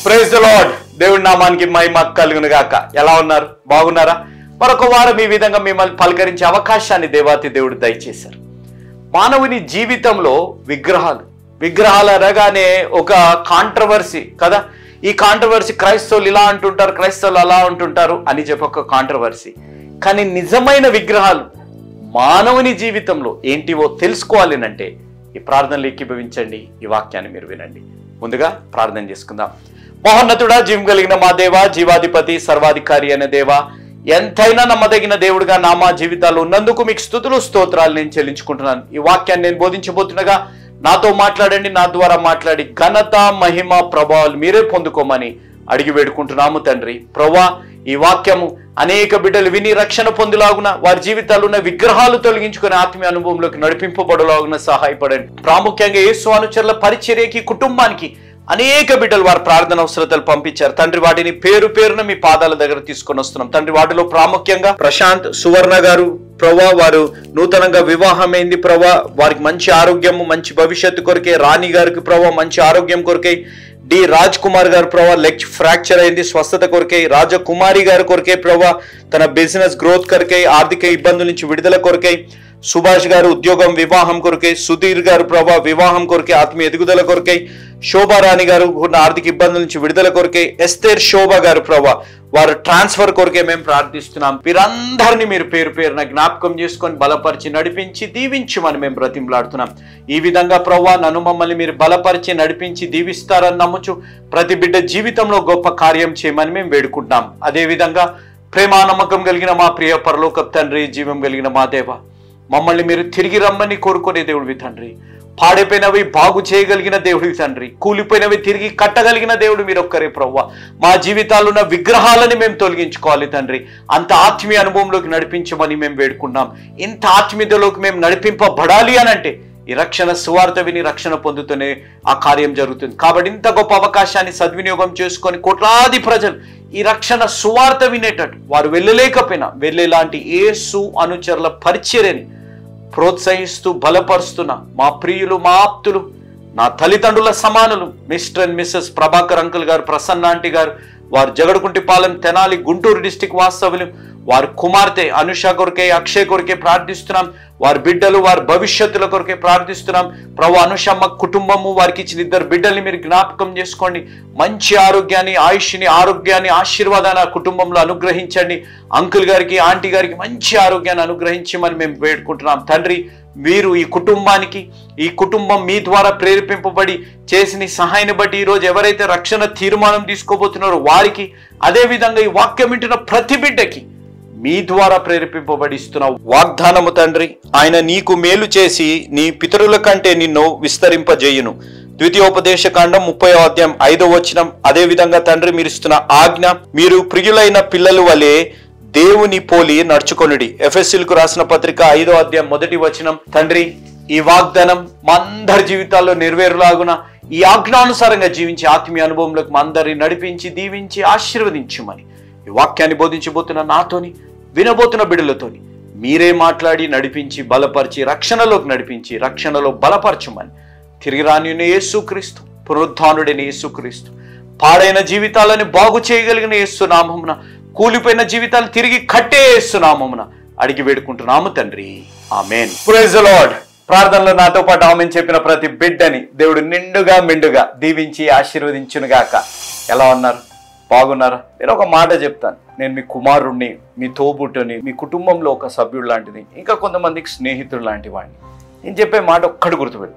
Praise the lord. దేవుడి నామానికి మహిమ కలుగును గాక. ఎలా ఉన్నారు? బాగున్నారా? మరొక వారం ఈ విధంగా మిమ్మల్ని పలకరించే అవకాశాన్ని దేవాతి దేవుడు దయచేశారు. మానవుని జీవితంలో విగ్రహాలు అనగానే ఒక కాంట్రవర్సీ కదా. ఈ కాంట్రవర్సీ క్రైస్తవులు ఇలా అంటుంటారు, క్రైస్తవులు అలా అంటుంటారు అని చెప్పి ఒక కాంట్రవర్సీ. కానీ నిజమైన విగ్రహాలు మానవుని జీవితంలో ఏంటివో తెలుసుకోవాలి అంటే ఈ ప్రార్థనలు ఏకీభవించండి, ఈ వాక్యాన్ని మీరు వినండి. ముందుగా ప్రార్థన చేసుకుందాం. మహోన్నతుడా, జీవం కలిగిన మా దేవా, జీవాధిపతి సర్వాధికారి అనే దేవా, ఎంతైనా నమ్మదగిన దేవుడుగా నా మా జీవితాలు ఉన్నందుకు మీకు స్తుతులు స్తోత్రాలు నేను చెల్లించుకుంటున్నాను. ఈ వాక్యాన్ని నేను బోధించబోతుండగా నాతో మాట్లాడండి, నా ద్వారా మాట్లాడి ఘనత మహిమ ప్రభావాలు మీరే పొందుకోమని అడిగి వేడుకుంటున్నాము తండ్రి. ప్రభువా, ఈ వాక్యము అనేక బిడ్డలు విని రక్షణ పొందులాగున, వారి జీవితాలు ఉన్న విగ్రహాలు తొలగించుకుని ఆత్మీయ అనుభవంలోకి నడిపింపబడలాగున సహాయపడండి. ప్రాముఖ్యంగా యేసు అనుచరుల పరిచర్యకి, కుటుంబానికి అనేక బిడ్డలు వారి ప్రార్థన అవసరతలు పంపించారు తండ్రి. వాటిని పేరు పేరున మీ పాదాల దగ్గర తీసుకొని వస్తున్నాం తండ్రి. వాటిలో ప్రాముఖ్యంగా ప్రశాంత్, సువర్ణ గారు ప్రభా, వారు నూతనంగా వివాహమైంది ప్రభా, వారికి మంచి ఆరోగ్యము, మంచి భవిష్యత్తు కొరకే. రాణి గారికి ప్రభా మంచి ఆరోగ్యం కొరకే. డి రాజ్ కుమార్ గారు ప్రభా లెగ్ ఫ్రాక్చర్ అయింది, స్వస్థత కొరకై. రాజకుమారి గారి కొరకే ప్రభా తన బిజినెస్ గ్రోత్ కొరకై, ఆర్థిక ఇబ్బందుల నుంచి విడుదల కొరకై. సుభాష్ గారు ఉద్యోగం వివాహం కొరకై. సుధీర్ గారు ప్రభా వివాహం కొరకై, ఆత్మీయ ఎదుగుదల కొరకై. శోభారాణి గారు ఉన్న ఆర్థిక ఇబ్బందుల నుంచి విడుదల కొరకై. ఎస్తేర్ శోభ గారు ప్రభా వారు ట్రాన్స్ఫర్ కొరకే మేము ప్రార్థిస్తున్నాం. వీరందరినీ మీరు పేరు పేరున జ్ఞాపకం చేసుకొని బలపరిచి నడిపించి దీవించమని మేము బ్రతిమలాడుతున్నాం. ఈ విధంగా ప్రభా నన్ను మమ్మల్ని మీరు బలపరిచి నడిపించి దీవిస్తారని నమ్ముచు ప్రతి బిడ్డ జీవితంలో గొప్ప కార్యం చేయమని మేము వేడుకుంటున్నాం. అదేవిధంగా ప్రేమ నమ్మకం కలిగిన మా ప్రియ పరలోక తండ్రి, జీవం కలిగిన మా దేవ, మమ్మల్ని మీరు తిరిగి రమ్మని కోరుకునే దేవుడివి తండ్రి. పాడైపోయినవి బాగు చేయగలిగిన దేవుడివి తండ్రి. కూలిపోయినవి తిరిగి కట్టగలిగిన దేవుడు మీరు ఒక్కరే ప్రభువా. మా జీవితాల్లో ఉన్న విగ్రహాలని మేము తొలగించుకోవాలి తండ్రి. అంత ఆత్మీయ అనుభవంలోకి నడిపించమని మేము వేడుకున్నాం. ఇంత ఆత్మీయతలోకి మేము నడిపింపబడాలి అనంటే ఈ రక్షణ సువార్త విని రక్షణ పొందుతూనే ఆ కార్యం జరుగుతుంది. కాబట్టి ఇంత గొప్ప అవకాశాన్ని సద్వినియోగం చేసుకొని కోట్లాది ప్రజలు ఈ రక్షణ సువార్త వినేటట్టు, వారు వెళ్ళలేకపోయినా వెళ్ళేలాంటి యేసు అనుచరుల పరిచర్యని ప్రోత్సహిస్తూ బలపరుస్తున్న మా ప్రియులు, మా ఆప్తులు, నా తల్లిదండ్రుల సమానులు mister and missus Prabhakar uncle గారు, ప్రసన్న ఆంటీ గారు, వారు జగడకుంటిపాలెం, తెనాలి, గుంటూరు డిస్టిక్ వాస్తవ్యులు, వారి కుమార్తె అనుష కొరకే, అక్షయ్ కొరకే ప్రార్థిస్తున్నాం. వారి బిడ్డలు, వారి భవిష్యత్తుల కొరకే ప్రార్థిస్తున్నాం. ప్రభు అనుషమ్మ కుటుంబము, వారికి ఇచ్చిన 2 బిడ్డల్ని మీరు జ్ఞాపకం చేసుకోండి. మంచి ఆరోగ్యాన్ని, ఆయుష్ని, ఆరోగ్యాన్ని, ఆశీర్వాదాన్ని ఆ కుటుంబంలో అనుగ్రహించండి. అంకుల్ గారికి, ఆంటీ గారికి మంచి ఆరోగ్యాన్ని అనుగ్రహించమని మేము వేడుకుంటున్నాం తండ్రి. మీరు ఈ కుటుంబానికి, ఈ కుటుంబం మీ ద్వారా ప్రేరేపింపబడి చేసిన సహాయాన్ని బట్టి ఈరోజు ఎవరైతే రక్షణ తీర్మానం తీసుకోబోతున్నారో వారికి, అదేవిధంగా ఈ వాక్యం వింటున్న ప్రతి బిడ్డకి మీ ద్వారా ప్రేరేపింపబడి ఇస్తున్న వాగ్దానము తండ్రి. ఆయన నీకు మేలు చేసి నీ పితరుల కంటే నిన్ను విస్తరింపజేయును. ద్వితీయోపదేశకాండం 30వ అధ్యాయం 5వ వచనం. అదేవిధంగా తండ్రి మీరు ఇస్తున్న ఆజ్ఞ, మీరు ప్రియులైన పిల్లల వలె దేవుని పోలి నడుచుకొనుడి. ఎఫెసీయులకు రాసిన పత్రిక 5వ అధ్యాయం 1వ వచనం. తండ్రి ఈ వాగ్దానం మా అందరి జీవితాల్లో నెరవేరులాగున ఈ ఆజ్ఞానుసారంగా జీవించి ఆత్మీయ అనుభవంలోకి మా అందరిని నడిపించి దీవించి ఆశీర్వదించమని ఈ వాక్యాన్ని బోధించబోతున్న నాతోని, వినబోతున్న బిడ్డలతోని మీరే మాట్లాడి నడిపించి బలపరిచి రక్షణలోకి నడిపించి రక్షణలో బలపరచమని తిరిగి రాని యేసుక్రీస్తు, పునరుద్ధానుడైన యేసుక్రీస్తు, పాడైన జీవితాలను బాగు చేయగలిగిన యేసు నామమున, కూలిపోయిన జీవితాలు తిరిగి కట్టే యేసు నామమున అడిగి వేడుకుంటున్నాము తండ్రి. ఆమేన్. Praise the lord. ప్రార్థనలో నాతో పాటు ఆమెన్ చెప్పిన ప్రతి బిడ్డని దేవుడు నిండుగా మెండుగా దీవించి ఆశీర్వదించునుగాక. ఎలా ఉన్నారు? బాగున్నారా? నేను ఒక మాట చెప్తాను. నేను మీ కుమారుణ్ణి, మీ తోబుట్టుని, మీ కుటుంబంలో ఒక సభ్యుడు లాంటిది, ఇంకా కొంతమందికి స్నేహితుడు లాంటి వాడిని. నేను చెప్పే మాట ఒక్కటి గుర్తుపెట్టు,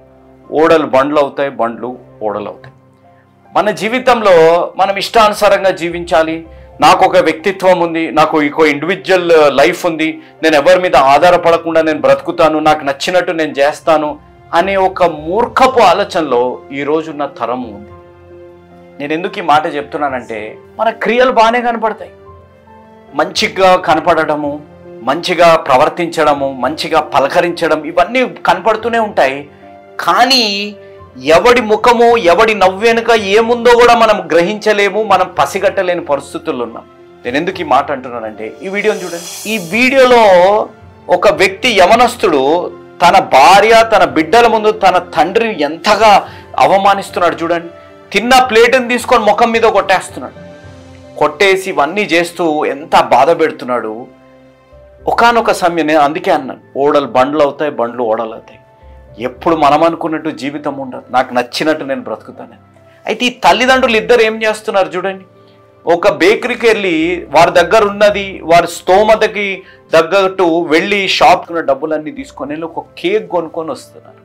ఓడలు బండ్లు అవుతాయి, బండ్లు ఓడలు అవుతాయి. మన జీవితంలో మనం ఇష్టానుసారంగా జీవించాలి. నాకు ఒక వ్యక్తిత్వం ఉంది, నాకు ఇంకో ఇండివిజువల్ లైఫ్ ఉంది, నేను ఎవరి మీద ఆధారపడకుండా నేను బ్రతుకుతాను, నాకు నచ్చినట్టు నేను చేస్తాను అనే ఒక మూర్ఖపు ఆలోచనలో ఈరోజున్న తరం ఉంది. నేను ఎందుకు ఈ మాట చెప్తున్నానంటే మన క్రియలు బాగానే కనపడతాయి. మంచిగా కనపడము, మంచిగా ప్రవర్తించడము, మంచిగా పలకరించడం, ఇవన్నీ కనపడుతూనే ఉంటాయి. కానీ ఎవడి ముఖము, ఎవడి నవ్వెనుక ఏముందో కూడా మనం గ్రహించలేము, మనం పసిగట్టలేని పరిస్థితుల్లో ఉన్నాం. నేను ఎందుకు ఈ మాట అంటున్నానంటే ఈ వీడియోని చూడండి. ఈ వీడియోలో ఒక వ్యక్తి, యవనస్తుడు, తన భార్య, తన బిడ్డల ముందు తన తండ్రిని ఎంతగా అవమానిస్తున్నాడు చూడండి. తిన్న ప్లేటుని తీసుకొని ముఖం మీద కొట్టేస్తున్నాడు. కొట్టేసి ఇవన్నీ చేస్తూ ఎంత బాధ పెడుతున్నాడు. ఒకానొక సమయం, నేను అందుకే అన్నాను, బండ్లు అవుతాయి, బండ్లు ఓడలు అవుతాయి. ఎప్పుడు మనం అనుకున్నట్టు జీవితం ఉండదు, నాకు నచ్చినట్టు నేను బ్రతుకుతాను. అయితే ఈ తల్లిదండ్రులు ఇద్దరు ఏం చేస్తున్నారు చూడండి. ఒక బేకరీకి వెళ్ళి వారి దగ్గర ఉన్నది, వారి స్తోమతకి తగ్గట్టు వెళ్ళి షాప్కున్న డబ్బులన్నీ తీసుకొని వెళ్ళి ఒక కేక్ కొనుక్కొని వస్తున్నారు.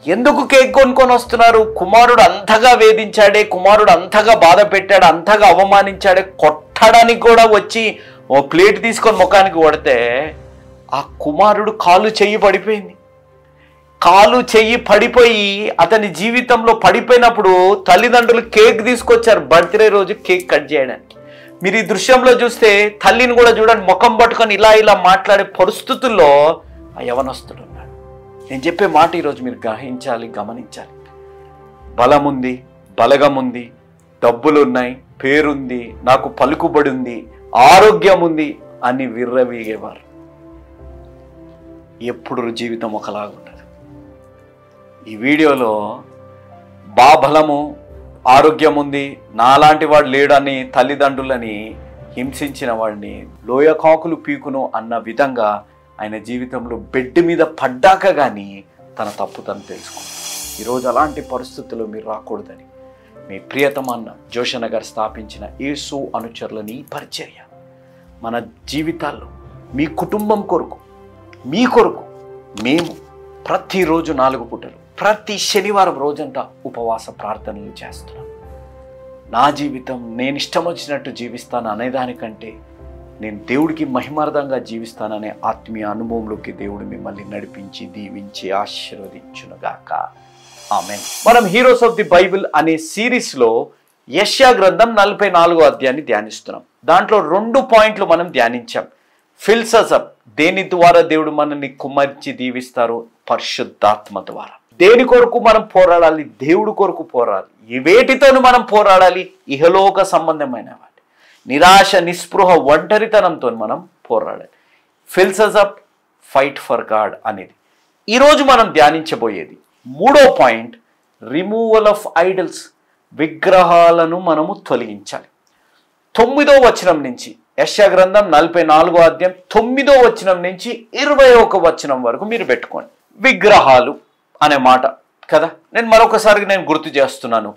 ఎందుకు కేక్ కొనుక్కొని వస్తున్నారు? కుమారుడు అంతగా వేధించాడే, కుమారుడు అంతగా బాధ పెట్టాడు, అంతగా అవమానించాడే, కొట్టడానికి కూడా వచ్చి ఓ ప్లేట్ తీసుకొని ముఖానికి కొడితే ఆ కుమారుడు కాలు చెయ్యి పడిపోయింది. కాలు చెయ్యి పడిపోయి అతని జీవితంలో పడిపోయినప్పుడు తల్లిదండ్రులు కేక్ తీసుకొచ్చారు బర్త్డే రోజు కేక్ కట్ చేయడానికి. మీరు ఈ దృశ్యంలో చూస్తే తల్లిని కూడా చూడండి, ముఖం పట్టుకొని ఇలా ఇలా మాట్లాడే పరిస్థితుల్లో ఆ యవనస్తుడు ఉన్నాడు. నేను చెప్పే మాట ఈరోజు మీరు గ్రహించాలి, గమనించాలి. బలం ఉంది, బలగం ఉంది, డబ్బులు ఉన్నాయి, పేరుంది, నాకు పలుకుబడి ఉంది, ఆరోగ్యం ఉంది అని విర్రవీగేవారు ఎప్పుడు జీవితం ఒకలాగుండదు. ఈ వీడియోలో బలము, ఆరోగ్యం ఉంది, నాలాంటి వాడు లేడని తల్లిదండ్రులని హింసించిన వాడిని లోయ కాకులు పీకును అన్న విధంగా ఆయన జీవితంలో బెడ్ మీద పడ్డాక కానీ తన తప్పు తను తెలుసుకుంది. ఈరోజు అలాంటి పరిస్థితుల్లో మీరు రాకూడదని మీ ప్రియతమన్న జోషన్న గారు స్థాపించిన యేసు అనుచరులని ఈ పరిచర్య మన జీవితాల్లో మీ కుటుంబం కొరకు, మీ కొరకు మేము ప్రతిరోజు 4 పూటలు, ప్రతి శనివారం రోజంతా ఉపవాస ప్రార్థనలు చేస్తున్నాం. నా జీవితం నేను ఇష్టం వచ్చినట్టు జీవిస్తాను అనేదానికంటే నేను దేవుడికి మహిమార్థంగా జీవిస్తాననే ఆత్మీయ అనుభవంలోకి దేవుడు మిమ్మల్ని నడిపించి దీవించి ఆశీర్వదించునుగాక. ఆమేన్. మనం హీరోస్ ఆఫ్ ది బైబిల్ అనే సిరీస్లో యెషయా గ్రంథం 44వ అధ్యాయాన్ని ధ్యానిస్తున్నాం. దాంట్లో 2 పాయింట్లు మనం ధ్యానించాం. ఫిల్స్ us up, దేని ద్వారా దేవుడు మనల్ని కుమ్మరించి దీవిస్తారు? పరిశుద్ధాత్మ ద్వారా. దేని కొరకు మనం పోరాడాలి? దేవుడు కొరకు పోరాడాలి. వేటితోనూ మనం పోరాడాలి? ఇహలోక సంబంధమైన వాటి, నిరాశ, నిస్పృహ, ఒంటరితనంతో మనం పోరాడాలి. Fills us up, fight for God అనేది ఈరోజు మనం ధ్యానించబోయేది. 3వ పాయింట్, రిమూవల్ ఆఫ్ ఐడల్స్, విగ్రహాలను మనము తొలగించాలి. 9వ వచనం నుంచి, యెషయా గ్రంథం 44వ అధ్యాయం 9వ వచనం నుంచి 21వ వచనం వరకు మీరు పెట్టుకోండి. విగ్రహాలు అనే మాట కదా, నేను మరొకసారి గుర్తు చేస్తున్నాను.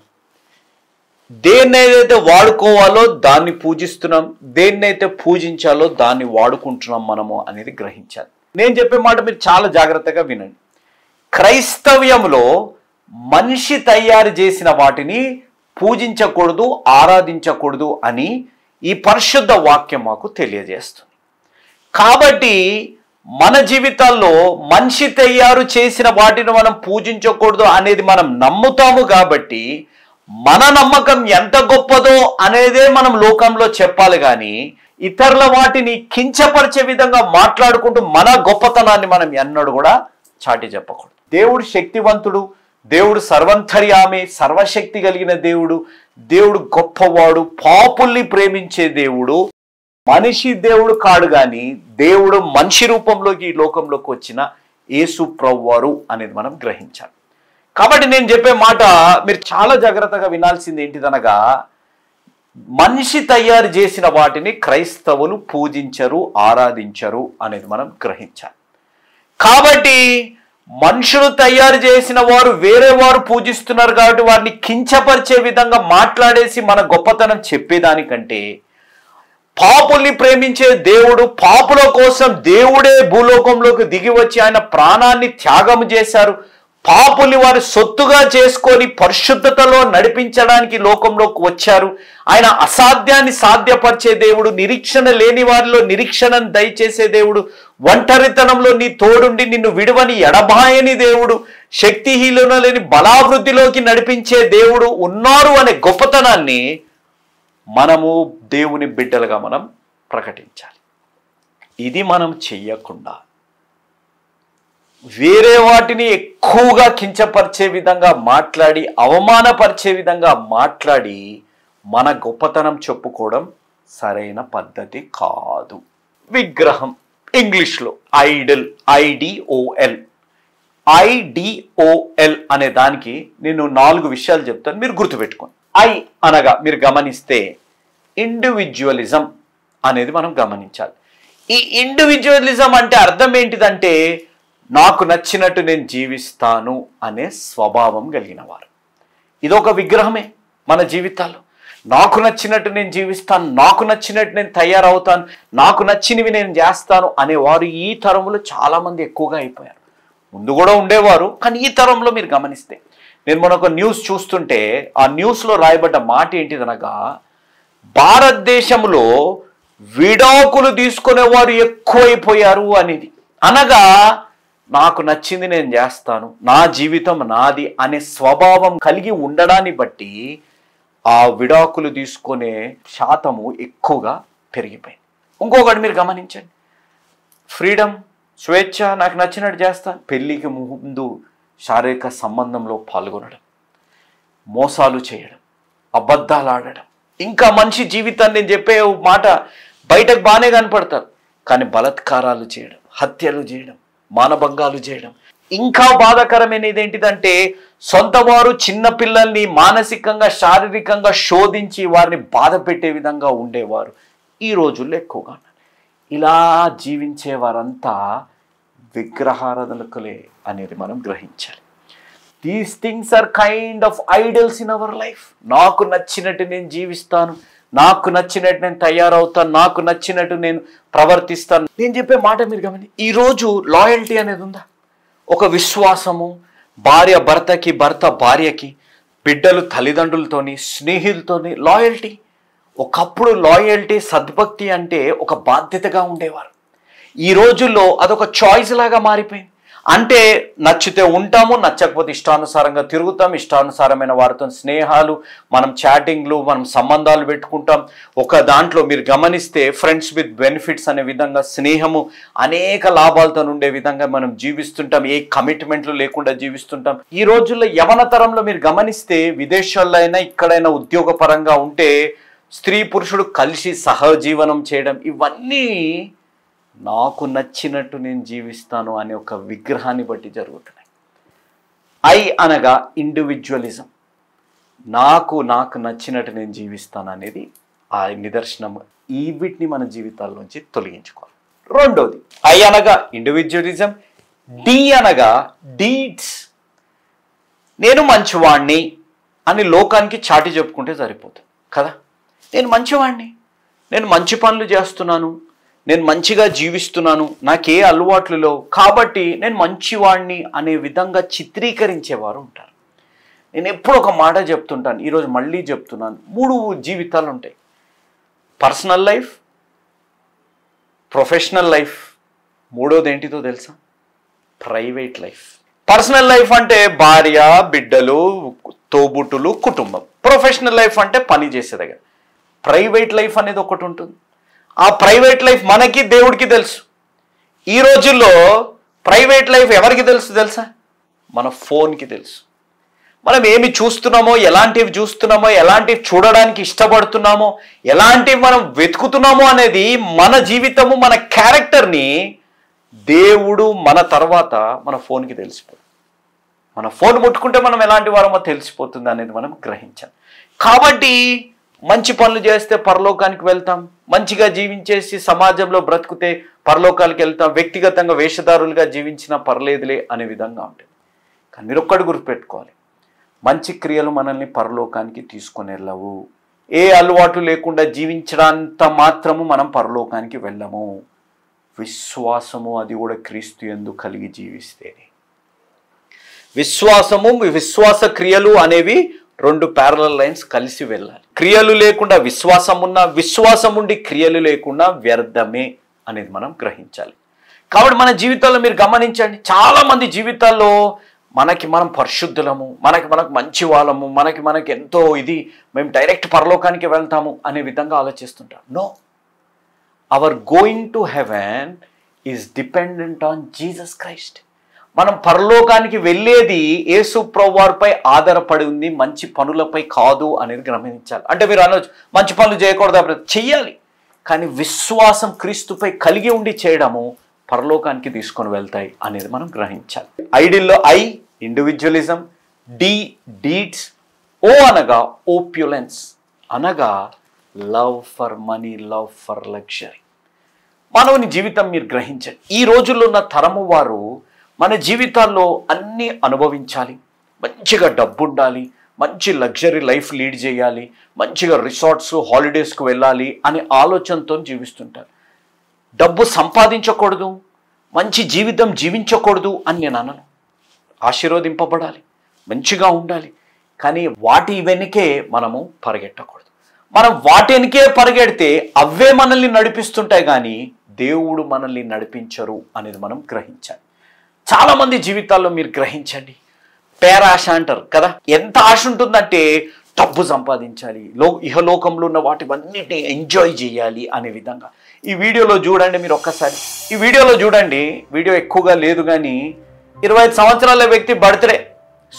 దేన్నైతే వాడుకోవాలో దాన్ని పూజిస్తున్నాం, దేన్నైతే పూజించాలో దాన్ని వాడుకుంటున్నాం మనము అనేది గ్రహించాలి. నేను చెప్పే మాట మీరు చాలా జాగ్రత్తగా వినండి. క్రైస్తవ్యంలో మనిషి తయారు చేసిన వాటిని పూజించకూడదు, ఆరాధించకూడదు అని ఈ పరిశుద్ధ వాక్యం మాకు తెలియజేస్తుంది. కాబట్టి మన జీవితాల్లో మనిషి తయారు చేసిన వాటిని మనం పూజించకూడదు అనేది మనం నమ్ముతాము. కాబట్టి మన నమ్మకం ఎంత గొప్పదో అనేదే మనం లోకంలో చెప్పాలి, కానీ ఇతరుల వాటిని కించపరిచే విధంగా మాట్లాడుకుంటూ మన గొప్పతనాన్ని మనం ఎన్నడూ కూడా చాటి చెప్పకూడదు. దేవుడు శక్తివంతుడు, దేవుడు సర్వంతర్యామి, సర్వశక్తి కలిగిన దేవుడు, దేవుడు గొప్పవాడు, పాపుల్ని ప్రేమించే దేవుడు. మనిషి దేవుడు కాడు, కానీ దేవుడు మనిషి రూపంలోకి ఈ లోకంలోకి వచ్చిన యేసు ప్రభువారు అనేది మనం గ్రహించాలి. కాబట్టి నేను చెప్పే మాట మీరు చాలా జాగ్రత్తగా వినాల్సింది ఏంటిదనగా, మనిషి తయారు చేసిన వాటిని క్రైస్తవులు పూజించరు, ఆరాధించరు అనేది మనం గ్రహించాలి. కాబట్టి మనుషులు తయారు చేసిన వారు వేరే వారు పూజిస్తున్నారు కాబట్టి వారిని కించపరిచే విధంగా మాట్లాడేసి మన గొప్పతనం చెప్పేదానికంటే, పాపుల్ని ప్రేమించే దేవుడు, పాపుల కోసం దేవుడే భూలోకంలోకి దిగి వచ్చి ఆయన ప్రాణాన్ని త్యాగం చేశారు. పాపుల్ని వారి సొత్తుగా చేసుకొని పరిశుద్ధతలో నడిపించడానికి లోకంలోకి వచ్చారు. ఆయన అసాధ్యాన్ని సాధ్యపరిచే దేవుడు, నిరీక్షణ లేని వారిలో నిరీక్షణను దయచేసే దేవుడు, ఒంటరితనంలో నీ తోడుండి నిన్ను విడువని ఎడబాయని దేవుడు, శక్తిహీనుల లేని బలావృద్ధిలోకి నడిపించే దేవుడు ఉన్నారు అనే గొప్పతనాన్ని మనము దేవుని బిడ్డలుగా మనం ప్రకటించాలి. ఇది మనం చెయ్యకుండా వేరే వాటిని ఎక్కువగా కించపరిచే విధంగా మాట్లాడి, అవమానపరిచే విధంగా మాట్లాడి మన గొప్పతనం చెప్పుకోవడం సరైన పద్ధతి కాదు. విగ్రహం, ఇంగ్లీష్లో ఐడల్, IDOL, IDOL అనే దానికి నేను 4 విషయాలు చెప్తాను, మీరు గుర్తుపెట్టుకోండి. I అనగా మీరు గమనిస్తే ఇండివిజువలిజం అనేది మనం గమనించాలి. ఈ ఇండివిజువలిజం అంటే అర్థం ఏంటిదంటే నాకు నచ్చినట్టు నేను జీవిస్తాను అనే స్వభావం కలిగిన వారు. ఇదొక విగ్రహమే మన జీవితాల్లో. నాకు నచ్చినట్టు నేను జీవిస్తాను, నాకు నచ్చినట్టు నేను తయారవుతాను, నాకు నచ్చినవి నేను చేస్తాను అనేవారు ఈ తరంలో చాలామంది ఎక్కువగా అయిపోయారు. ముందు కూడా ఉండేవారు, కానీ ఈ తరంలో మీరు గమనిస్తే నేను మొన్న ఒక న్యూస్ చూస్తుంటే ఆ న్యూస్లో రాయబడ్డ మాట ఏంటిదనగా భారతదేశంలో విడాకులు తీసుకునేవారు ఎక్కువైపోయారు అనేది. అనగా నాకు నచ్చింది నేను చేస్తాను, నా జీవితం నాది అనే స్వభావం కలిగి ఉండడాన్ని బట్టి ఆ విడాకులు తీసుకునే శాతము ఎక్కువగా పెరిగిపోయింది. ఇంకొకటి మీరు గమనించండి, ఫ్రీడమ్, స్వేచ్ఛ, నాకు నచ్చినట్టు చేస్తాను. పెళ్ళికి ముందు శారీరక సంబంధంలో పాల్గొనడం, మోసాలు చేయడం, అబద్ధాలు ఆడడం, ఇంకా మనిషి జీవితాన్ని నేను చెప్పే మాట బయటకు బాగానే కనపడతారు, కానీ బలాత్కారాలు చేయడం, హత్యలు చేయడం, మానభంగాలు చేయడం. ఇంకా బాధాకరమైనది ఏంటిదంటే సొంత వారు చిన్న పిల్లల్ని మానసికంగా శారీరకంగా శోధించి వారిని బాధ పెట్టే విధంగా ఉండేవారు ఈ రోజుల్లో ఎక్కువగా ఉన్నారు. ఇలా జీవించే వారంతా విగ్రహారాధకులే అనేది మనం గ్రహించాలి. These things are kind of idols in our life. నాకు నచ్చినట్టు నేను జీవిస్తాను, నాకు నచ్చినట్టు నేను తయారవుతాను, నాకు నచ్చినట్టు నేను ప్రవర్తిస్తాను. నేను చెప్పే మాట మీరు గమని, ఈరోజు లాయల్టీ అనేది ఉందా? ఒక విశ్వాసము, భార్య భర్తకి, భర్త భార్యకి, బిడ్డలు తల్లిదండ్రులతోని, స్నేహితులతోని లాయల్టీ. ఒకప్పుడు లాయల్టీ, సద్భక్తి అంటే ఒక బాధ్యతగా ఉండేవారు. ఈ రోజుల్లో అదొక చాయిస్ లాగా మారిపోయింది. అంటే నచ్చితే ఉంటాము, నచ్చకపోతే ఇష్టానుసారంగా తిరుగుతాం, ఇష్టానుసారమైన వారితో స్నేహాలు, మనం చాటింగ్లు, మనం సంబంధాలు పెట్టుకుంటాం. ఒక దాంట్లో మీరు గమనిస్తే ఫ్రెండ్స్ విత్ బెనిఫిట్స్ అనే విధంగా స్నేహము అనేక లాభాలతో ఉండే విధంగా మనం జీవిస్తుంటాం, ఏ కమిట్మెంట్లు లేకుండా జీవిస్తుంటాం. ఈ రోజుల్లో యవన తరంలో మీరు గమనిస్తే విదేశాల్లో అయినా ఇక్కడైనా ఉద్యోగపరంగా ఉంటే స్త్రీ పురుషుడు కలిసి సహజీవనం చేయడం, ఇవన్నీ నాకు నచ్చినట్టు నేను జీవిస్తాను అనే ఒక విగ్రహాన్ని బట్టి జరుగుతున్నాయి. ఐ అనగా ఇండివిజువలిజం, నాకు నచ్చినట్టు నేను జీవిస్తాను అనేది ఆ నిదర్శనం. ఈ వీటిని మన జీవితాల్లోంచి తొలగించుకోవాలి. రెండోది ఐ అనగా ఇండివిజువలిజం, డి అనగా డీడ్స్. నేను మంచివాణ్ణి అని లోకానికి చాటి చెప్పుకుంటే సరిపోతుంది కదా. నేను మంచివాణ్ణి, నేను మంచి పనులు చేస్తున్నాను, నేను మంచిగా జీవిస్తున్నాను, నాకే అలవాట్లు లేవు కాబట్టి నేను మంచివాణ్ణి అనే విధంగా చిత్రీకరించేవారు ఉంటారు. నేను ఎప్పుడు ఒక మాట చెప్తుంటాను, ఈరోజు మళ్ళీ చెప్తున్నాను. 3 జీవితాలు ఉంటాయి: పర్సనల్ లైఫ్, ప్రొఫెషనల్ లైఫ్, మూడోది ఏంటిదో తెలుసా? Private life. పర్సనల్ లైఫ్ అంటే భార్య, బిడ్డలు, తోబుట్టులు, కుటుంబం. ప్రొఫెషనల్ లైఫ్ అంటే పని చేసే దగ్గర. ప్రైవేట్ లైఫ్ అనేది ఒకటి ఉంటుంది. ఆ ప్రైవేట్ లైఫ్ మనకి దేవుడికి తెలుసు. ఈ రోజుల్లో ప్రైవేట్ లైఫ్ ఎవరికి తెలుసా? మన ఫోన్కి తెలుసు. మనం ఏమి చూస్తున్నామో, ఎలాంటివి చూస్తున్నామో, ఎలాంటివి చూడడానికి ఇష్టపడుతున్నామో, ఎలాంటివి మనం వెతుకుతున్నామో అనేది మన జీవితము, మన క్యారెక్టర్ని దేవుడు మన తర్వాత మన ఫోన్కి తెలిసిపోతుంది. మన ఫోన్ ముట్టుకుంటే మనం ఎలాంటి వారమో తెలిసిపోతుంది అనేది మనం గ్రహించాలి. కాబట్టి మంచి పనులు చేస్తే పరలోకానికి వెళ్తాం, మంచిగా జీవించేసి సమాజంలో బ్రతుకుతే పరలోకానికి వెళ్తాం, వ్యక్తిగతంగా వేషధారులుగా జీవించినా పర్లేదులే అనే విధంగా ఉంటుంది. కానీ మీరు ఒక్కటి గుర్తుపెట్టుకోవాలి, మంచి క్రియలు మనల్ని పరలోకానికి తీసుకొని వెళ్ళవు. ఏ అలవాటు లేకుండా జీవించడంత మాత్రము మనం పరలోకానికి వెళ్ళము. విశ్వాసము, అది కూడా క్రీస్తు యందు కలిగి జీవిస్తేనే. విశ్వాసము, విశ్వాస క్రియలు అనేవి 2 ప్యారలల్ లైన్స్ కలిసి వెళ్ళాలి. క్రియలు లేకుండా విశ్వాసం ఉన్నా, విశ్వాసం ఉండి క్రియలు లేకుండా వ్యర్థమే అనేది మనం గ్రహించాలి. కాబట్టి మన జీవితాల్లో మీరు గమనించండి, చాలామంది జీవితాల్లో మనం పరిశుద్ధులము, మనకు మంచి వాళ్ళము, మనకి ఎంతో ఇది, మేము డైరెక్ట్ పరలోకానికి వెళ్తాము అనే విధంగా ఆలోచిస్తుంటాం. No, our going to heaven is dependent on Jesus Christ. మనం పరలోకానికి వెళ్ళేది యేసు ప్రభువారిపై ఆధారపడి ఉంది, మంచి పనులపై కాదు అనేది గమనించాలి. అంటే మీరు అనొచ్చు, మంచి పనులు చేయకూడదు, చెయ్యాలి, కానీ విశ్వాసం క్రీస్తుపై కలిగి ఉండి చేయడము పరలోకానికి తీసుకొని వెళ్తాయి అనేది మనం గ్రహించాలి. ఐడిల్లో ఐ ఇండివిజువలిజం, డి డీడ్స్, ఓ అనగా ఓప్యులెన్స్ అనగా love for money, love for luxury. మానవుని జీవితం మీరు గ్రహించండి. ఈ రోజుల్లో ఉన్న తరము వారు మన జీవితాల్లో అన్నీ అనుభవించాలి, మంచిగా డబ్బు ఉండాలి, మంచి లగ్జరీ లైఫ్ లీడ్ చేయాలి, మంచిగా రిసార్ట్స్ హాలిడేస్కు వెళ్ళాలి అనే ఆలోచనతో జీవిస్తుంటారు. డబ్బు సంపాదించకూడదు, మంచి జీవితం జీవించకూడదు అని నేను అనను. ఆశీర్వదింపబడాలి, మంచిగా ఉండాలి, కానీ వాటి వెనుకే మనము పరిగెట్టకూడదు. మనం వాటి వెనుకే పరిగెడితే అవే మనల్ని నడిపిస్తుంటాయి, కానీ దేవుడు మనల్ని నడిపించరు అనేది మనం గ్రహించాలి. చాలామంది జీవితాల్లో మీరు గ్రహించండి, పేరాశ అంటారు కదా. ఎంత ఆశ ఉంటుందంటే డబ్బు సంపాదించాలి, ఇహలోకంలో ఉన్న వాటివన్నిటిని ఎంజాయ్ చేయాలి అనే విధంగా. ఈ వీడియోలో చూడండి, మీరు ఒక్కసారి ఈ వీడియోలో చూడండి. వీడియో ఎక్కువగా లేదు కానీ 25 సంవత్సరాల వ్యక్తి బర్త్డే,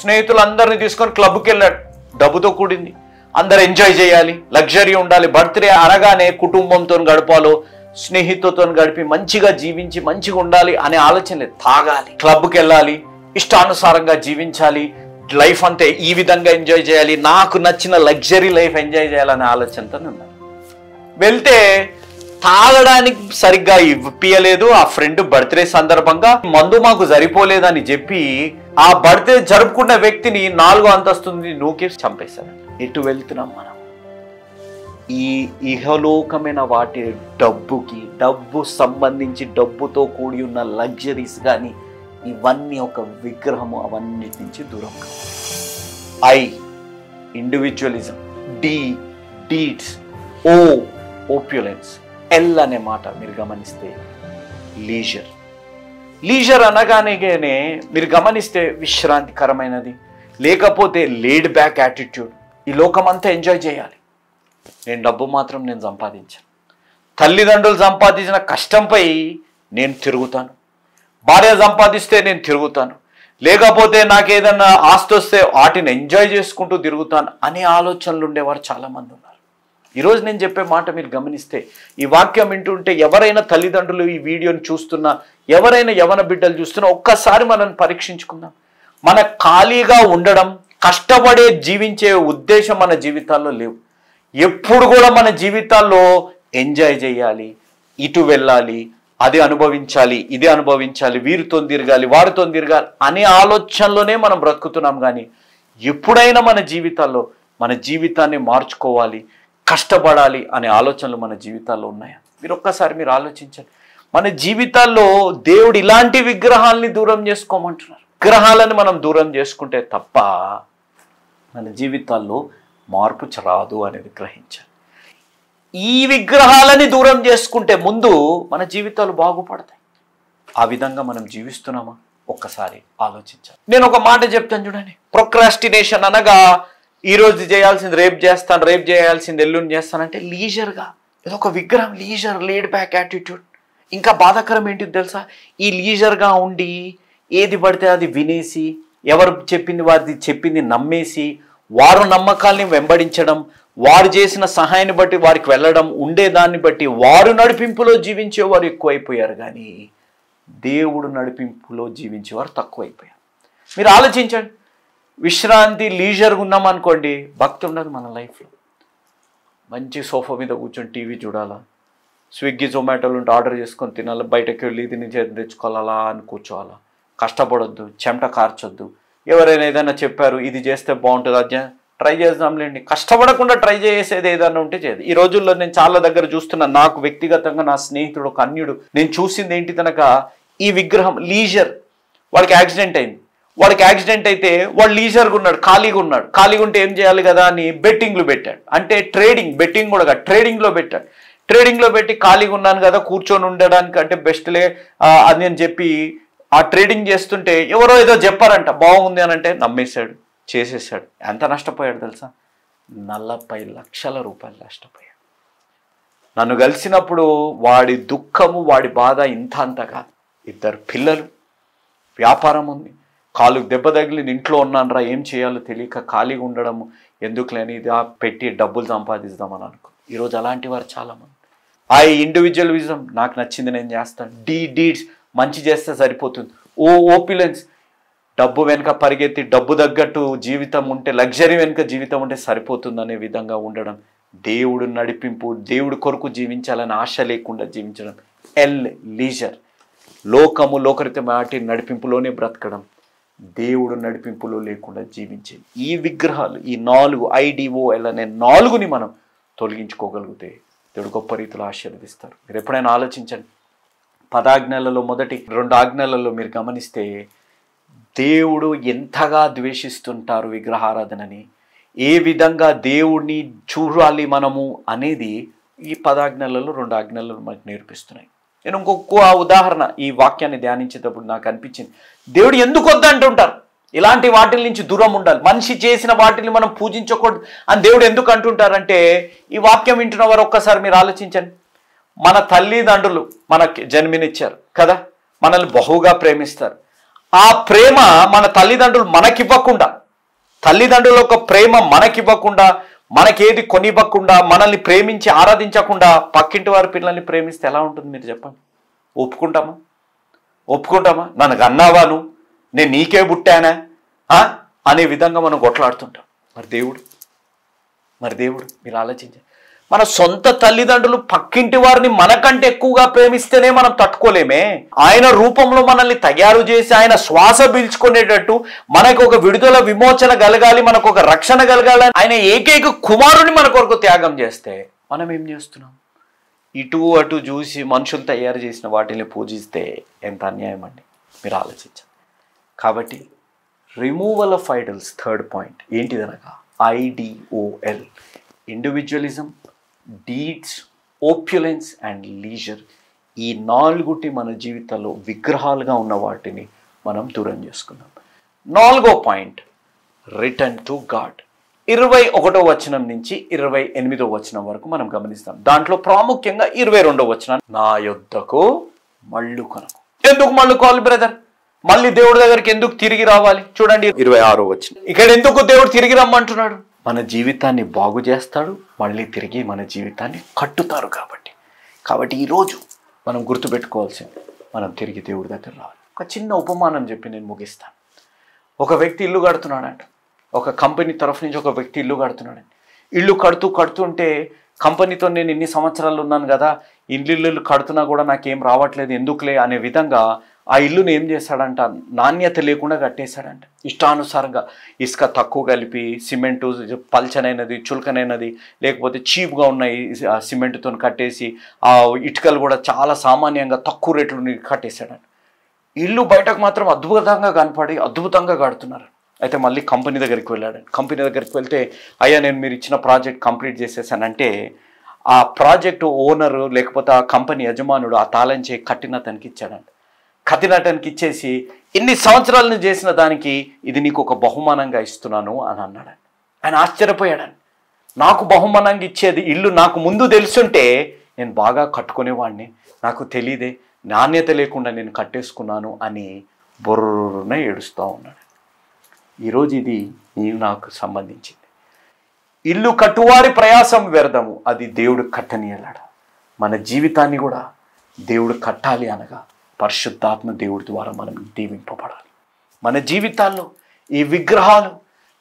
స్నేహితులందరినీ తీసుకొని క్లబ్కి వెళ్ళాడు. డబ్బుతో కూడింది, అందరు ఎంజాయ్ చేయాలి, లగ్జరీ ఉండాలి. బర్త్డే అనగానే కుటుంబంతో గడపాలో, స్నేహితులతో గడిపి మంచిగా జీవించి మంచిగా ఉండాలి అనే ఆలోచన లేదు. తాగాలి, క్లబ్కి వెళ్ళాలి, ఇష్టానుసారంగా జీవించాలి, లైఫ్ అంతే ఈ విధంగా ఎంజాయ్ చేయాలి, నాకు నచ్చిన లగ్జరీ లైఫ్ ఎంజాయ్ చేయాలనే ఆలోచనతో ఉన్నారు. వెళ్తే తాగడానికి సరిగ్గా ఇప్పియలేదు. ఆ ఫ్రెండ్ బర్త్డే సందర్భంగా మందు మాకు సరిపోలేదని చెప్పి ఆ బర్త్డే జరుపుకున్న వ్యక్తిని 4వ అంతస్తుంది నూకి చంపేశారు. ఎటు వెళ్తున్నాం మనం? ఈ ఇహలోకమైన వాటి డబ్బుకి, డబ్బు సంబంధించి డబ్బుతో కూడి ఉన్న లగ్జరీస్ కానీ ఇవన్నీ ఒక విగ్రహము, అవన్నిటి నుంచి దూరం. I individualism, D deeds, O opulence, L అనే మాట మీరు గమనిస్తే లీజర్. లీజర్ అనగానే మీరు గమనిస్తే విశ్రాంతికరమైనది, లేకపోతే లేడ్ బ్యాక్ యాటిట్యూడ్. ఈ లోకం అంతా ఎంజాయ్ చేయాలి, నేను డబ్బు మాత్రం నేను సంపాదించాను, తల్లిదండ్రులు సంపాదించిన కష్టంపై నేను తిరుగుతాను, భార్య సంపాదిస్తే నేను తిరుగుతాను, లేకపోతే నాకు ఏదన్నా ఆస్తి వస్తే వాటిని ఎంజాయ్ చేసుకుంటూ తిరుగుతాను అనే ఆలోచనలు ఉండేవారు చాలామంది ఉన్నారు. ఈరోజు నేను చెప్పే మాట మీరు గమనిస్తే, ఈ వాక్యం వింటుంటే ఎవరైనా తల్లిదండ్రులు ఈ వీడియోని చూస్తున్నా, ఎవరైనా యవన బిడ్డలు చూస్తున్నా, ఒక్కసారి మనం పరీక్షించుకుందాం. మన ఖాళీగా ఉండడం, కష్టపడే జీవించే ఉద్దేశం మన జీవితాల్లో లేవు. ఎప్పుడు కూడా మన జీవితాల్లో ఎంజాయ్ చేయాలి, ఇటు వెళ్ళాలి, అది అనుభవించాలి, ఇది అనుభవించాలి, వీరితో తిరగాలి, వారితో తిరగాలి అనే ఆలోచనలోనే మనం బ్రతుకుతున్నాం. కానీ ఎప్పుడైనా మన జీవితాల్లో మన జీవితాన్ని మార్చుకోవాలి, కష్టపడాలి అనే ఆలోచనలు మన జీవితాల్లో ఉన్నాయా? మీరు ఒక్కసారి ఆలోచించండి. మన జీవితాల్లో దేవుడు ఇలాంటి విగ్రహాలని దూరం చేసుకోమంటున్నారు. విగ్రహాలను మనం దూరం చేసుకుంటే తప్ప మన జీవితాల్లో మార్పు రాదు అనేది గ్రహించాలి. ఈ విగ్రహాలని దూరం చేసుకుంటే ముందు మన జీవితాలు బాగుపడతాయి. ఆ విధంగా మనం జీవిస్తున్నామా? ఒక్కసారి ఆలోచించాలి. నేను ఒక మాట చెప్తాను చూడండి. ప్రొక్రాస్టినేషన్ అనగా ఈరోజు చేయాల్సింది రేపు చేస్తాను, రేపు చేయాల్సింది ఎల్లుండి చేస్తానంటే లీజర్గా, ఇది ఒక విగ్రహం. Leisure, laid back attitude. ఇంకా బాధాకరం ఏంటిది తెలుసా? ఈ లీజర్గా ఉండి ఏది పడితే అది వినేసి, ఎవరు చెప్పింది వారిది చెప్పింది నమ్మేసి, వారు నమ్మకాల్ని వెంబడించడం, వారు చేసిన సహాయాన్ని బట్టి వారికి వెళ్ళడం, ఉండేదాన్ని బట్టి వారు నడిపింపులో జీవించేవారు ఎక్కువైపోయారు, కానీ దేవుడు నడిపింపులో జీవించేవారు తక్కువైపోయారు. మీరు ఆలోచించండి. విశ్రాంతి లీజర్గా ఉన్నామనుకోండి, భక్తి ఉండదు మన లైఫ్లో. మంచి సోఫా మీద కూర్చొని టీవీ చూడాలా, స్విగ్గీ జొమాటోలు ఉంటే ఆర్డర్ చేసుకొని తినాలా, బయటకు వెళ్ళి ఇది నుంచి తెచ్చుకోవాలా అని కూర్చోవాలా, కష్టపడొద్దు, చెమట కార్చొద్దు. ఎవరైనా ఏదైనా చెప్పారు ఇది చేస్తే బాగుంటుంది, అది ట్రై చేద్దాంలేండి, కష్టపడకుండా ట్రై చేసేది ఏదైనా ఉంటే చేయదు. ఈ రోజుల్లో నేను చాలా దగ్గర చూస్తున్నా, నాకు వ్యక్తిగతంగా నా స్నేహితుడు ఒక అన్యుడు, నేను చూసింది ఏంటి తనక, ఈ విగ్రహం లీజర్. వాడికి యాక్సిడెంట్ అయింది. వాడికి యాక్సిడెంట్ అయితే వాడు లీజర్గా ఉన్నాడు, ఖాళీగా ఉన్నాడు. ఖాళీగా ఉంటే ఏం చేయాలి కదా అని బెట్టింగ్లు పెట్టాడు. అంటే బెట్టింగ్ కూడా ట్రేడింగ్లో పెట్టాడు. ట్రేడింగ్లో పెట్టి ఖాళీగా ఉన్నాను కదా కూర్చొని ఉండడానికి అంటే బెస్ట్లే అని అని చెప్పి ఆ ట్రేడింగ్ చేస్తుంటే ఎవరో ఏదో చెప్పారంట, బాగుంది అని అంటే నమ్మేశాడు, చేసేసాడు. ఎంత నష్టపోయాడు తెలుసా? 40 లక్షల రూపాయలు నష్టపోయాడు. నన్ను కలిసినప్పుడు వాడి దుఃఖము, వాడి బాధ ఇంత అంతగా. 2 పిల్లలు, వ్యాపారం ఉంది, కాలుకు దెబ్బ తగిలి ఇంట్లో ఉన్నానరా, ఏం చేయాలో తెలియక ఖాళీగా ఉండడము, ఎందుకు లేని ఇది పెట్టి డబ్బులు సంపాదిద్దామని అనుకో. ఈరోజు అలాంటి వారు చాలామంది. ఇండివిజువలిజం, నాకు నచ్చింది నేను చేస్తాను. డీడ్స్, మంచి చేస్తే సరిపోతుంది. ఓపిలెన్స్, డబ్బు వెనుక పరిగెత్తి డబ్బు తగ్గట్టు జీవితం ఉంటే, లగ్జరీ వెనుక జీవితం ఉంటే సరిపోతుంది అనే విధంగా ఉండడం. దేవుడు నడిపింపు, దేవుడు కొరకు జీవించాలని ఆశ లేకుండా జీవించడం. లీజర్, లోకము లోకరిత వాటి నడిపింపులోనే బ్రతకడం, దేవుడు నడిపింపులో లేకుండా జీవించేది. ఈ విగ్రహాలు, ఈ 4 IDOL అనే 4ని మనం తొలగించుకోగలిగితే దేవుడు గొప్ప రీతిలో ఆశీర్వదిస్తారు. మీరు ఎప్పుడైనా ఆలోచించండి, 10 ఆజ్ఞలలో మొదటి 2 ఆజ్ఞలలో మీరు గమనిస్తే దేవుడు ఎంతగా ద్వేషిస్తుంటారు విగ్రహారాధనని, ఏ విధంగా దేవుడిని చూడాలి మనము అనేది ఈ 10 ఆజ్ఞలలో 2 ఆజ్ఞలలో మనకు నేర్పిస్తున్నాయి. నేను ఇంకొక ఉదాహరణ ఈ వాక్యాన్ని ధ్యానించేటప్పుడు నాకు అనిపించింది, దేవుడు ఎందుకు వద్దంటుంటారు, ఇలాంటి వాటి నుంచి దూరం ఉండాలి, మనిషి చేసిన వాటిని మనం పూజించకూడదు అని దేవుడు ఎందుకు అంటుంటారంటే, ఈ వాక్యం వింటున్న వారు ఒక్కసారి మీరు ఆలోచించండి. మన తల్లిదండ్రులు మనకి జన్మనిచ్చారు కదా, మనల్ని బహుగా ప్రేమిస్తారు. ఆ ప్రేమ మన తల్లిదండ్రులు మనకివ్వకుండా, తల్లిదండ్రుల యొక్క ప్రేమ మనకివ్వకుండా, మనకేది కొనివ్వకుండా, మనల్ని ప్రేమించి ఆరాధించకుండా పక్కింటి వారి పిల్లల్ని ప్రేమిస్తే ఎలా ఉంటుంది మీరు చెప్పండి? ఒప్పుకుంటామా? నన్ను అన్నావాను, నేను నీకే పుట్టానా అనే విధంగా మనం కొట్లాడుతుంటాం. మరి దేవుడు మీరు ఆలోచించండి. మన సొంత తల్లిదండ్రులు పక్కింటి వారిని మనకంటే ఎక్కువగా ప్రేమిస్తేనే మనం తట్టుకోలేమే. ఆయన రూపంలో మనల్ని తయారు చేసి ఆయన శ్వాస పీల్చుకునేటట్టు మనకు ఒక విడుదల విమోచన కలగాలి, మనకు ఒక రక్షణ కలగాలి, ఆయన ఏకైక కుమారుని మన కొరకు త్యాగం చేస్తే మనం ఏం చేస్తున్నాం? ఇటు అటు చూసి మనుషులు తయారు చేసిన వాటిని పూజిస్తే ఎంత అన్యాయం అండి, మీరు ఆలోచించండి. కాబట్టి removal of idols, 3rd point ఏంటిదనగా IDOL, individualism, deeds, opulence and leisure. ఈ 4 మన జీవితంలో విగ్రహాలుగా ఉన్న వాటిని మనం దూరం చేసుకున్నాం. 4వ పాయింట్ రిటర్న్ టు గాడ్. 21వ వచనం నుంచి 28వ వచనం వరకు మనం గమనిస్తాం. దాంట్లో ప్రాముఖ్యంగా 22వ వచనం, నా యొద్దకు మళ్ళుకొనకు. ఎందుకు మళ్ళుకోవాలి బ్రదర్? మళ్ళీ దేవుడి దగ్గరికి ఎందుకు తిరిగి రావాలి? చూడండి 26వ వచనం, ఇక్కడ ఎందుకు దేవుడు తిరిగి రమ్మంటున్నాడు? మన జీవితాన్ని బాగు చేస్తాడు, మళ్ళీ తిరిగి మన జీవితాన్ని కట్టుతారు. కాబట్టి ఈరోజు మనం గుర్తుపెట్టుకోవాల్సింది, మనం తిరిగి దేవుడి దగ్గర రావాలి. ఒక చిన్న ఉపమానం చెప్పి నేను ముగిస్తాను. ఒక వ్యక్తి ఇల్లు కడుతున్నాడంట. ఒక కంపెనీ తరఫు నుంచి ఒక వ్యక్తి ఇల్లు కడుతున్నాడండి. ఇల్లు కడుతుంటే కంపెనీతో నేను ఇన్ని సంవత్సరాలు ఉన్నాను కదా, ఇల్లు కడుతున్నా కూడా నాకేం రావట్లేదు ఎందుకులే అనే విధంగా ఆ ఇల్లుని ఏం చేశాడంట, నాణ్యత లేకుండా కట్టేశాడంట. ఇష్టానుసారంగా ఇసుక తక్కువ కలిపి, సిమెంటు పల్చనైనది, చులకనైనది, లేకపోతే చీప్గా ఉన్న సిమెంటుతో కట్టేసి, ఆ ఇటుకలు కూడా చాలా సామాన్యంగా తక్కువ రేట్లు కట్టేశాడంట. ఇల్లు బయటకు మాత్రం అద్భుతంగా కనపడి అద్భుతంగా కడుతున్నారు. అయితే మళ్ళీ కంపెనీ దగ్గరికి వెళ్ళాడు. కంపెనీ దగ్గరికి వెళ్తే, అయ్యా నేను మీరు ఇచ్చిన ప్రాజెక్ట్ కంప్లీట్ చేసేసానంటే, ఆ ప్రాజెక్టు ఓనరు లేకపోతే ఆ కంపెనీ యజమానుడు ఆ తాళం చేయి కట్టినతనికి ఇచ్చాడంట. కట్టినతనికి ఇచ్చేసి, ఇన్ని సంవత్సరాలను చేసిన దానికి ఇది నీకు ఒక బహుమానంగా ఇస్తున్నాను అని అన్నాడు. ఆయన ఆశ్చర్యపోయాడని, నాకు బహుమానంగా ఇచ్చేది ఇల్లు నాకు ముందు తెలుసుంటే నేను బాగా కట్టుకునేవాడిని, నాకు తెలియదే, నాణ్యత లేకుండా నేను కట్టేసుకున్నాను అని బొర్రున ఏడుస్తూ ఉన్నాడు. ఈరోజు ఇది నాకు సంబంధించింది. ఇల్లు కట్టువారి ప్రయాసం వ్యర్థము, అది దేవుడు కట్టనీయలాడ. మన జీవితాన్ని కూడా దేవుడు కట్టాలి అనగా పరిశుద్ధాత్మ దేవుడి ద్వారా మనం దీవింపబడాలి. మన జీవితాల్లో ఈ విగ్రహాలు,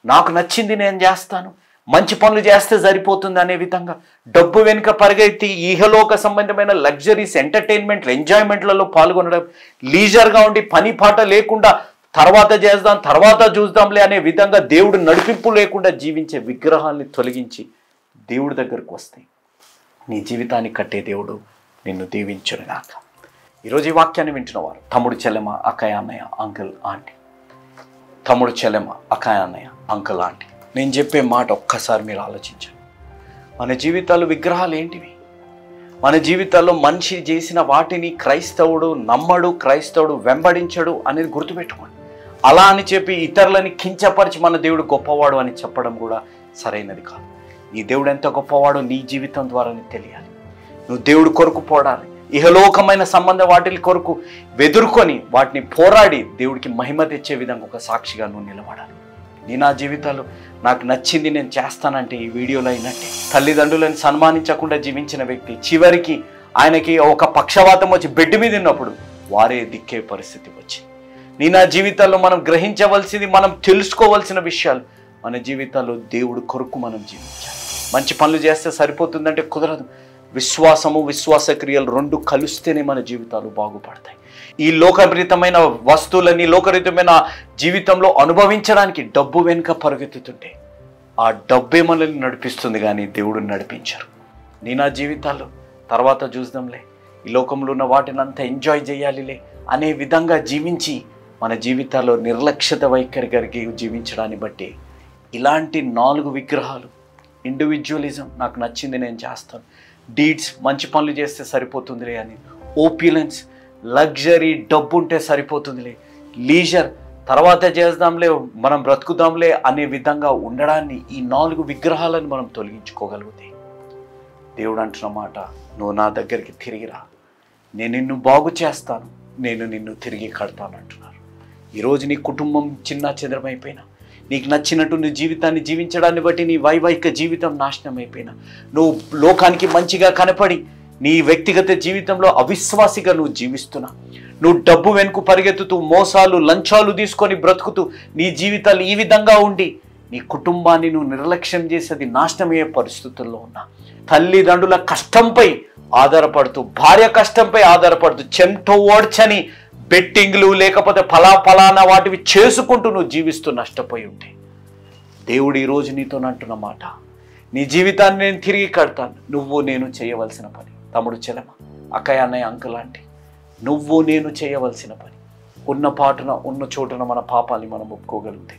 నాకు నచ్చింది నేను చేస్తాను, మంచి పనులు చేస్తే సరిపోతుంది అనే విధంగా డబ్బు వెనుక పరిగెత్తి ఈహలోక సంబంధమైన లగ్జరీస్, ఎంటర్టైన్మెంట్లు, ఎంజాయ్మెంట్లలో పాల్గొనడం, లీజర్గా ఉండి పని పాట లేకుండా తర్వాత చేద్దాం తర్వాత చూద్దాంలే అనే విధంగా దేవుడు నడిపింపు లేకుండా జీవించే విగ్రహాన్ని తొలగించి దేవుడి దగ్గరకు వస్తే నీ జీవితాన్ని కట్టే దేవుడు నిన్ను దీవించునుగాక. ఈరోజు ఈ వాక్యాన్ని వింటున్నవారు తమ్ముడు, చెల్లెమ, అక్కయ్య, అన్నయ్య, అంకుల్, ఆంటీ, తమ్ముడు, చెల్లెమ, అక్కయ్య, అన్నయ్య, అంకుల్, ఆంటీ, నేను చెప్పే మాట ఒక్కసారి మీరు ఆలోచించండి. మన జీవితాలు విగ్రహాలు ఏంటివి? మన జీవితాల్లో మనిషి చేసిన వాటిని క్రైస్తవుడు నమ్మడు, క్రైస్తవుడు వెంబడించడు అనేది గుర్తుపెట్టుకోండి. అలా అని చెప్పి ఇతరులని కించపరిచి మన దేవుడు గొప్పవాడు అని చెప్పడం కూడా సరైనది కాదు. నీ దేవుడు ఎంత గొప్పవాడో నీ జీవితం ద్వారానే తెలియాలి. నువ్వు దేవుడు కొరకు పోరాడాలి. ఇహలోకమైన సంబంధ వాటి కొరకు వెదుర్కొని వాటిని పోరాడి దేవుడికి మహిమ తెచ్చే విధంగా ఒక సాక్షిగా నువ్వు నిలబడాలి. నా జీవితాలు నాకు నచ్చింది నేను చేస్తానంటే ఈ వీడియోలో అయినట్టే తల్లిదండ్రులను సన్మానించకుండా జీవించిన వ్యక్తి చివరికి ఆయనకి ఒక పక్షవాతం వచ్చి బెడ్ మీద ఉన్నప్పుడు వారే దిక్కే పరిస్థితి వచ్చింది. నీ నా జీవితాల్లో మనం గ్రహించవలసింది, మనం తెలుసుకోవాల్సిన విషయాలు, మన జీవితాల్లో దేవుడు కొరకు మనం జీవించాలి. మంచి పనులు చేస్తే సరిపోతుందంటే కుదరదు. విశ్వాసము, విశ్వాస క్రియలు రెండు కలిస్తేనే మన జీవితాలు బాగుపడతాయి. ఈ లోకరీతమైన వస్తువులని, లోకరీతమైన జీవితంలో అనుభవించడానికి డబ్బు వెనుక పరిగెత్తుతుంటే ఆ డబ్బే మనల్ని నడిపిస్తుంది, కానీ దేవుడిని నడిపించరు. నీ నా జీవితాల్లో తర్వాత చూద్దాంలే, ఈ లోకంలో ఉన్న వాటిని అంతా ఎంజాయ్ చేయాలిలే అనే విధంగా జీవించి మన జీవితాల్లో నిర్లక్ష్యత వైఖరి కలిగి జీవించడాన్ని బట్టి ఇలాంటి 4 విగ్రహాలు, ఇండివిజువలిజం, నాకు నచ్చింది నేను చేస్తాను, డీడ్స్, మంచి పనులు చేస్తే సరిపోతుందిలే అని, ఓప్యులెన్స్, లగ్జరీ, డబ్బు ఉంటే సరిపోతుందిలే, లీజర్, తర్వాత చేద్దాంలే, మనం బ్రతుకుదాంలే అనే విధంగా ఉండడాన్ని, ఈ 4 విగ్రహాలను మనం తొలగించుకోగలిగితే దేవుడు అంటున్న మాట, నువ్వు నా దగ్గరికి తిరిగిరా, నేను నిన్ను బాగు చేస్తాను, నేను నిన్ను తిరిగి కడతాను అంటున్నారు. ఈరోజు నీ కుటుంబం చిన్న చెదరమైపోయినా, నీకు నచ్చినట్టు నీ జీవితాన్ని జీవించడాన్ని బట్టి నీ వైవాహిక జీవితం నాశనం అయిపోయినా, నువ్వు లోకానికి మంచిగా కనపడి నీ వ్యక్తిగత జీవితంలో అవిశ్వాసిగా నువ్వు జీవిస్తున్నా, నువ్వు డబ్బు వెనుక పరిగెత్తుతూ మోసాలు, లంచాలు తీసుకొని బ్రతుకుతూ నీ జీవితాలు ఈ విధంగా ఉండి నీ కుటుంబాన్ని నువ్వు నిర్లక్ష్యం చేసేది నాశనమయ్యే పరిస్థితుల్లో ఉన్నా, తల్లిదండ్రుల కష్టంపై ఆధారపడుతూ, భార్య కష్టంపై ఆధారపడుతూ, చెంటో ఓడ్చని బెట్టింగ్లు లేకపోతే ఫలానా వాటివి చేసుకుంటూ నువ్వు జీవిస్తూ నష్టపోయి ఉంటే దేవుడు ఈరోజు నీతో అంటున్న మాట, నీ జీవితాన్ని నేను తిరిగి కడతాను. నువ్వు నేను చేయవలసిన పని, తమ్ముడు, చెలమ, అక్కయ్య, అన్నయ్య, అంకుల్, ఆంటీ, నువ్వు నేను చేయవలసిన పని, ఉన్న పాటున ఉన్న చోటున మన పాపాన్ని మనం ఒప్పుకోగలిగితే,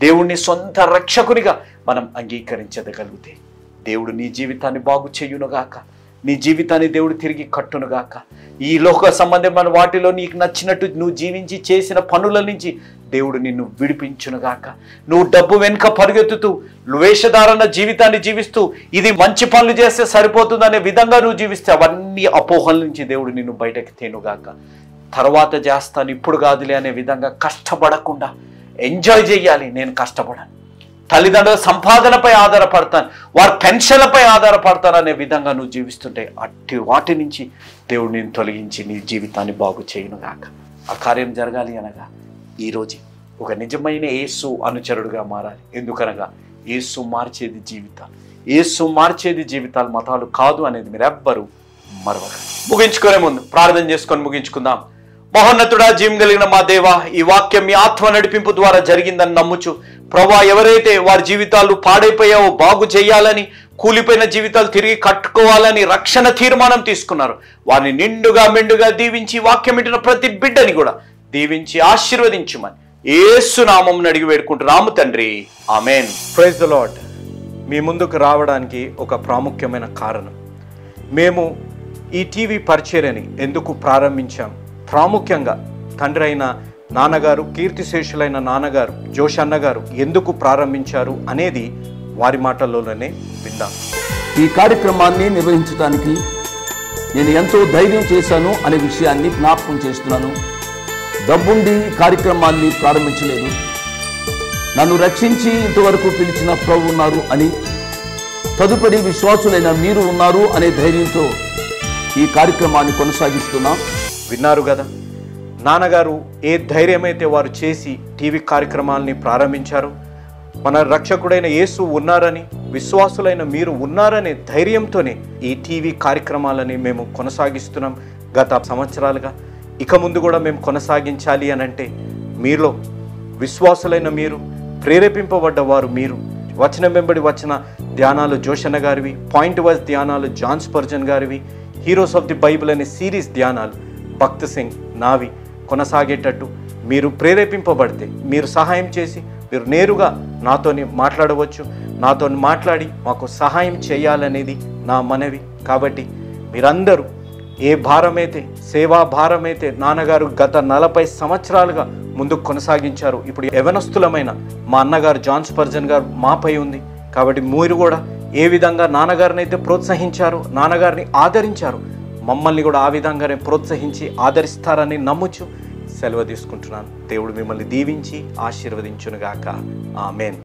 దేవుణ్ణి సొంత రక్షకునిగా మనం అంగీకరించగలిగితే దేవుడు నీ జీవితాన్ని బాగు చేయునుగాక, నీ జీవితాన్ని దేవుడు తిరిగి కట్టునుగాక. ఈ లోక సంబంధమైన వాటిలో నీకు నచ్చినట్టు నువ్వు జీవించి చేసిన పనుల నుంచి దేవుడు నిన్ను విడిపించునుగాక. నువ్వు డబ్బు వెనుక పరిగెత్తుతూ వేషధారణ జీవితాన్ని జీవిస్తూ ఇది మంచి పనులు చేస్తే సరిపోతుందనే విధంగా నువ్వు జీవిస్తే అవన్నీ అపోహల నుంచి దేవుడు నిన్ను బయటకు తేనుగాక. తర్వాత చేస్తాను, ఇప్పుడు కాదులే అనే విధంగా కష్టపడకుండా ఎంజాయ్ చేయాలి. నేను కష్టపడాను, తల్లిదండ్రుల సంపాదనపై ఆధారపడతాను, వారి పెన్షన్లపై ఆధారపడతాను అనే విధంగా నువ్వు జీవిస్తుంటే అట్టి వాటి నుంచి దేవుడు నేను తొలగించి నీ జీవితాన్ని బాగు చేయునుగాక. ఆ కార్యం జరగాలి అనగా ఈరోజు ఒక నిజమైన యేసు అనుచరుడుగా మారాలి. ఎందుకనగా యేసు మార్చేది జీవితాలు, యేసు మార్చేది జీవితాలు, మతాలు కాదు అనేది మీరెవ్వరూ మరవకండి. ముగించుకునే ముందు ప్రార్థన చేసుకొని ముగించుకుందాం. మహోన్నతుడా, జీవం కలిగిన మా దేవ, ఈ వాక్యం మీ ఆత్మ నడిపింపు ద్వారా జరిగిందని నమ్ముచు ప్రభా, ఎవరైతే వారి జీవితాలు పాడైపోయావో బాగు చేయాలని, కూలిపోయిన జీవితాలు తిరిగి కట్టుకోవాలని రక్షణ తీర్మానం తీసుకున్నారు, వారిని నిండుగా మెండుగా దీవించి, వాక్యం వింటున్న ప్రతి బిడ్డని కూడా దీవించి ఆశీర్వదించుమని యేసు నామమున అడిగి వేడుకుంటున్నాము తండ్రి, ఆమేన్. Praise the lord. మీ ముందుకు రావడానికి ఒక ప్రాముఖ్యమైన కారణం, మేము ఈ టీవీ పరిచర్యని ఎందుకు ప్రారంభించాం, ప్రాముఖ్యంగా తండ్రి అయిన నాన్నగారు, కీర్తిశేషులైన నాన్నగారు జోష్ అన్నగారు ఎందుకు ప్రారంభించారు అనేది వారి మాటల్లోనే విందాం. ఈ కార్యక్రమాన్ని నిర్వహించడానికి నేను ఎంతో ధైర్యం చేశాను అనే విషయాన్ని జ్ఞాపకం చేస్తున్నాను. డబ్బుండి కార్యక్రమాన్ని ప్రారంభించలేదు, నన్ను రక్షించి ఇంతవరకు పిలిచిన ప్రభు ఉన్నారు అని, తదుపరి విశ్వాసులైన మీరు ఉన్నారు అనే ధైర్యంతో ఈ కార్యక్రమాన్ని కొనసాగిస్తున్నాం. విన్నారు కదా, నాన్నగారు ఏ ధైర్యమైతే వారు చేసి టీవీ కార్యక్రమాలని ప్రారంభించారు, మన రక్షకుడైన యేసు ఉన్నారని, విశ్వాసులైన మీరు ఉన్నారనే ధైర్యంతోనే ఈ టీవీ కార్యక్రమాలని మేము కొనసాగిస్తున్నాం గత సంవత్సరాలుగా. ఇక ముందు కూడా మేము కొనసాగించాలి అని అంటే మీలో విశ్వాసులైన మీరు, ప్రేరేపింపబడ్డవారు మీరు, వచనం వెంబడి వచ్చిన ధ్యానాలు జోషన్న గారివి, పాయింట్ వైజ్ ధ్యానాలు జాన్ స్పర్జన్ గారివి, హీరోస్ ఆఫ్ ది బైబిల్ అనే సిరీస్ ధ్యానాలు భక్త్ సింగ్ నావి కొనసాగేటట్టు మీరు ప్రేరేపింపబడితే, మీరు సహాయం చేసి మీరు నేరుగా నాతోని మాట్లాడవచ్చు, నాతో మాట్లాడి మాకు సహాయం చేయాలనేది నా మనవి. కాబట్టి మీరందరూ ఏ భారమైతే, సేవా భారమైతే నాన్నగారు గత 40 సంవత్సరాలుగా ముందుకు కొనసాగించారు, ఇప్పుడు యవనస్తులమైన మా అన్నగారు జాన్ స్పర్జన్ గారు మాపై ఉంది. కాబట్టి మీరు కూడా ఏ విధంగా నాన్నగారిని అయితే ప్రోత్సహించారు, నాన్నగారిని ఆదరించారు, మమ్మల్ని కూడా ఆ విధంగానే ప్రోత్సహించి ఆదరిస్తారని నమ్ముచు సెలవు తీసుకుంటున్నాను. దేవుడు మిమ్మల్ని దీవించి ఆశీర్వదించునుగాక. ఆమేన్.